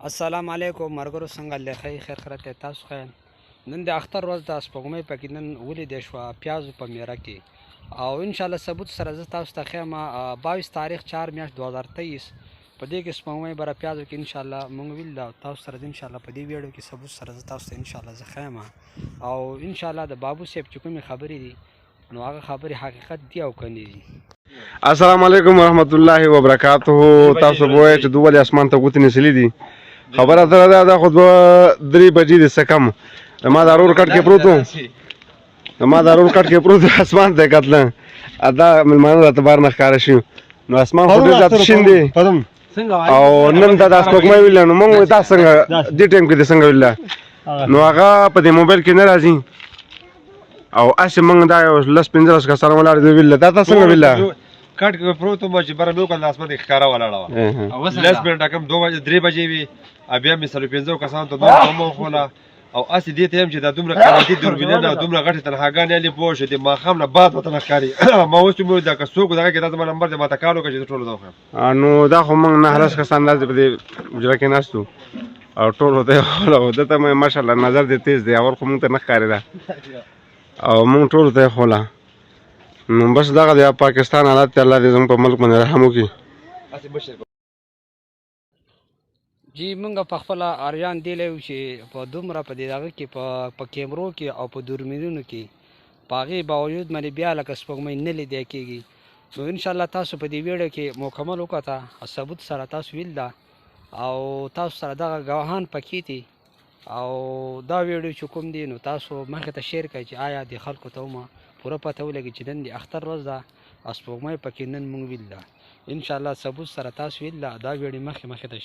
السلام علیکم مرګرو څنګه لخی خیر خیرت تاسو خیر نن د اختر ورځ د سپوږمۍ پکې نن ولیدې شوه پیازو په میره کې او ان شاء الله ثبوت سره زه تاسو ته ښیم 22 تاریخ 4 میاشت 2023 په دې کې سپوږمۍ بره پیازو کې ان شاء الله موږ ویل دا تاسو سره ان شاء الله په دې ویډیو کې ثبوت سره زه تاسو ته ان شاء الله زه ښیم او ان شاء الله د بابو صاحب چې کومې خبرې دي نو هغه خبرې حقیقت دي او کني دي. السلام علیکم ورحمت الله وبرکاته. تاسو وایئ چې دوه اسمان ته ګوتې نسلې دي خبره ده خو 3 بجې دي څه کم ما د ارور کټ کې پروت اسمان ته کتله دا ملمانه راته بار نه ښکاره شي نو اسمان خو ډېر زیات شین دی او نن دا سپوږمۍ ویله نو موږ دا څنګه دې ټایم کې دې څنګه ویله نو هغه په دې موبایل کې نه راځي او هسې موږ دا یو 10-15 کسان ولاړ دي ویله دا څنګه ویله کټ کې پروت وم چې بره مې وکړل د اسمان کې ښکاره ولاړه وه 10 منټه کم 3 بجې وي بیا مې 15 کسانو ته دوه وښوله او هسې دې ته یم چې دا دومره قیمتي دوربینونه دومره غټې تنهاګانې هلې پوه شو د ماښام نه بعد ورته نه ښکاري ما اوس چې مو دا که څوک دغه کې دا زما نمبر دی ما ته کال وکړه چې زه ټولو ته وښیم نو دا خو موږ 9 کسان داسې په دې حجره کې ناست وو او ټولو ته یې وښوله ده ته مې ماشاءالله نظر دې تیز دی اول خو موږ ته نه ښکارېده او موږ ټولو ته یې ښوله نو بس دغه د پاکستان حالات ته الله دې زموږ په ملک باندې رحم وکړي. جی موږ په خپل اریان دی لیو چې په دومره په دغه کې په کیمرو کې او په دوربینونو کې په هغې باوجود باندې بیا لکه سپوږمۍ نه لیدی کېږي نو انشاءالله تاسو په دې ویډیو کې مکمل وکته ثبوت سره تاسو ویل ده او تاسو سره دغه ګواهان پکې دي او دا ویډیو چې کوم دی نو تاسو مخې ته شیر کړئ چې آیا د خلکو ته هم پوره پته ولګي چې نن د اختر ورځ ده سپوږمۍ پکې نن موږ ویل ده انشاءالله ثبوت سره تاسو ویل ده دا ویډیو مخې ته شیر